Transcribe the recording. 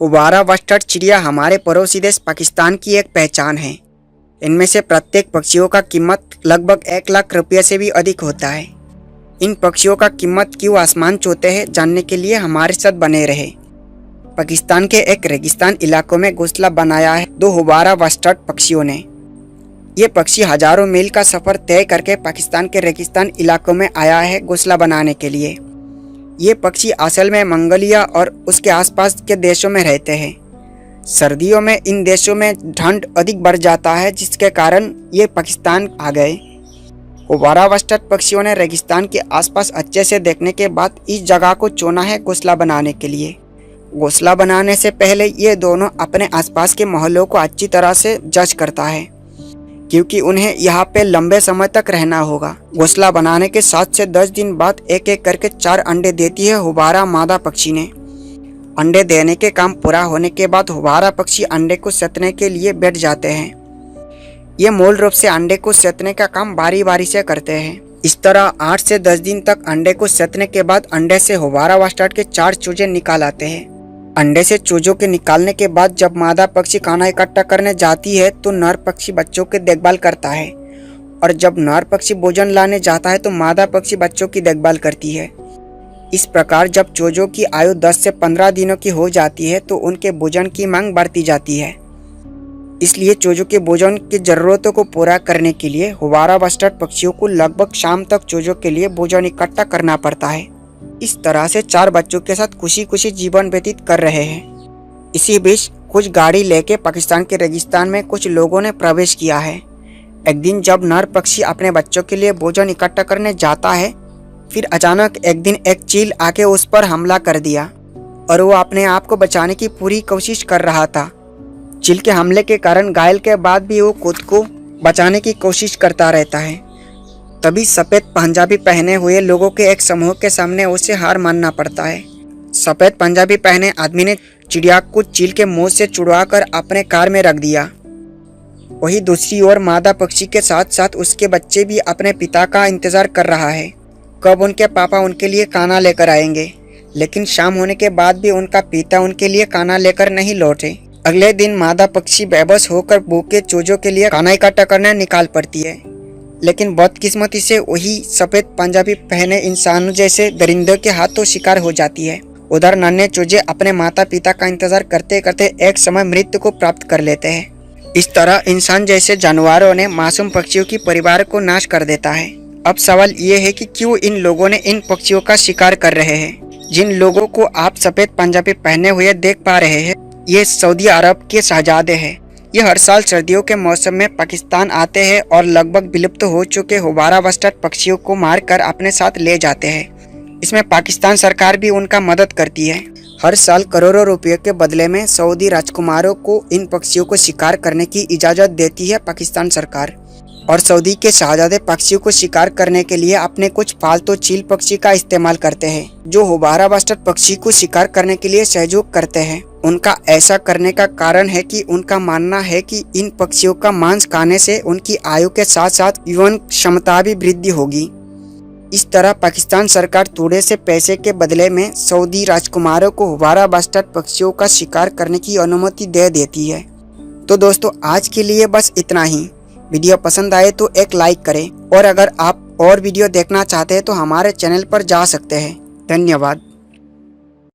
Houbara bustard चिड़िया हमारे पड़ोसी देश पाकिस्तान की एक पहचान है। इनमें से प्रत्येक पक्षियों का कीमत लगभग 1 लाख रुपये से भी अधिक होता है। इन पक्षियों का कीमत क्यों आसमान छूते हैं, जानने के लिए हमारे साथ बने रहे। पाकिस्तान के एक रेगिस्तान इलाकों में घोंसला बनाया है 2 हुबारा बस्टर्ड पक्षियों ने। ये पक्षी हजारों मील का सफ़र तय करके पाकिस्तान के रेगिस्तान इलाकों में आया है घोंसला बनाने के लिए। ये पक्षी असल में मंगोलिया और उसके आसपास के देशों में रहते हैं। सर्दियों में इन देशों में ठंड अधिक बढ़ जाता है, जिसके कारण ये पाकिस्तान आ गए। हुबारा बस्टर्ड पक्षियों ने रेगिस्तान के आसपास अच्छे से देखने के बाद इस जगह को चुना है घोंसला बनाने के लिए। घोंसला बनाने से पहले ये दोनों अपने आसपास के मोहल्लों को अच्छी तरह से जज करता है, क्योंकि उन्हें यहाँ पे लंबे समय तक रहना होगा। घोंसला बनाने के 7 से 10 दिन बाद एक एक करके 4 अंडे देती है हुबारा मादा पक्षी ने। अंडे देने के काम पूरा होने के बाद हुबारा पक्षी अंडे को सेतने के लिए बैठ जाते हैं। ये मूल रूप से अंडे को सेतने का काम बारी बारी से करते हैं। इस तरह 8 से 10 दिन तक अंडे को सेतने के बाद अंडे से हुबारा बस्टर्ड के 4 चूजे निकाल आते हैं। अंडे से चूजों के निकालने के बाद जब मादा पक्षी खाना इकट्ठा करने जाती है तो नर पक्षी बच्चों की देखभाल करता है, और जब नर पक्षी भोजन लाने जाता है तो मादा पक्षी बच्चों की देखभाल करती है। इस प्रकार जब चूजों की आयु 10 से 15 दिनों की हो जाती है तो उनके भोजन की मांग बढ़ती जाती है। इसलिए चूजों के भोजन की ज़रूरतों को पूरा करने के लिए हुबारा बस्टर्ड पक्षियों को लगभग शाम तक चूजों के लिए भोजन इकट्ठा करना पड़ता है। इस तरह से 4 बच्चों के साथ खुशी खुशी जीवन व्यतीत कर रहे हैं। इसी बीच कुछ गाड़ी लेके पाकिस्तान के रेगिस्तान में कुछ लोगों ने प्रवेश किया है। एक दिन जब नर पक्षी अपने बच्चों के लिए भोजन इकट्ठा करने जाता है, फिर अचानक एक दिन एक चील आके उस पर हमला कर दिया, और वो अपने आप को बचाने की पूरी कोशिश कर रहा था। चील के हमले के कारण घायल के बाद भी वो खुद को बचाने की कोशिश करता रहता है। तभी सफ़ेद पंजाबी पहने हुए लोगों के एक समूह के सामने उसे हार मानना पड़ता है। सफ़ेद पंजाबी पहने आदमी ने चिड़िया को चील के मुंह से छुड़वाकर अपने कार में रख दिया। वहीं दूसरी ओर मादा पक्षी के साथ साथ उसके बच्चे भी अपने पिता का इंतजार कर रहा है, कब उनके पापा उनके लिए खाना लेकर आएंगे। लेकिन शाम होने के बाद भी उनका पिता उनके लिए खाना लेकर नहीं लौटे। अगले दिन मादा पक्षी बेबस होकर भूखे चूजों के लिए खाना इकट्ठा करने निकाल पड़ती है, लेकिन बदकिस्मती से वही सफ़ेद पंजाबी पहने इंसानों जैसे दरिंदों के हाथों शिकार हो जाती है। उधर नन्हे चूजे अपने माता पिता का इंतजार करते करते एक समय मृत्यु को प्राप्त कर लेते हैं। इस तरह इंसान जैसे जानवरों ने मासूम पक्षियों की परिवार को नाश कर देता है। अब सवाल ये है कि क्यों इन लोगों ने इन पक्षियों का शिकार कर रहे हैं। जिन लोगों को आप सफ़ेद पंजाबी पहने हुए देख पा रहे हैं, ये सऊदी अरब के शहजादे हैं। ये हर साल सर्दियों के मौसम में पाकिस्तान आते हैं और लगभग विलुप्त हो चुके हुबारा बस्टर्ड पक्षियों को मारकर अपने साथ ले जाते हैं। इसमें पाकिस्तान सरकार भी उनका मदद करती है। हर साल करोड़ों रुपये के बदले में सऊदी राजकुमारों को इन पक्षियों को शिकार करने की इजाज़त देती है पाकिस्तान सरकार, और सऊदी के शहजादे पक्षियों को शिकार करने के लिए अपने कुछ पालतू चील पक्षी का इस्तेमाल करते हैं, जो हुबारा बस्टर्ड पक्षी को शिकार करने के लिए सहयोग करते हैं। उनका ऐसा करने का कारण है कि उनका मानना है कि इन पक्षियों का मांस खाने से उनकी आयु के साथ साथ यौन क्षमता भी वृद्धि होगी। इस तरह पाकिस्तान सरकार थोड़े से पैसे के बदले में सऊदी राजकुमारों को हुबारा बस्टर्ड पक्षियों का शिकार करने की अनुमति दे देती है। तो दोस्तों, आज के लिए बस इतना ही। वीडियो पसंद आए तो एक लाइक करें, और अगर आप और वीडियो देखना चाहते हैं तो हमारे चैनल पर जा सकते हैं। धन्यवाद।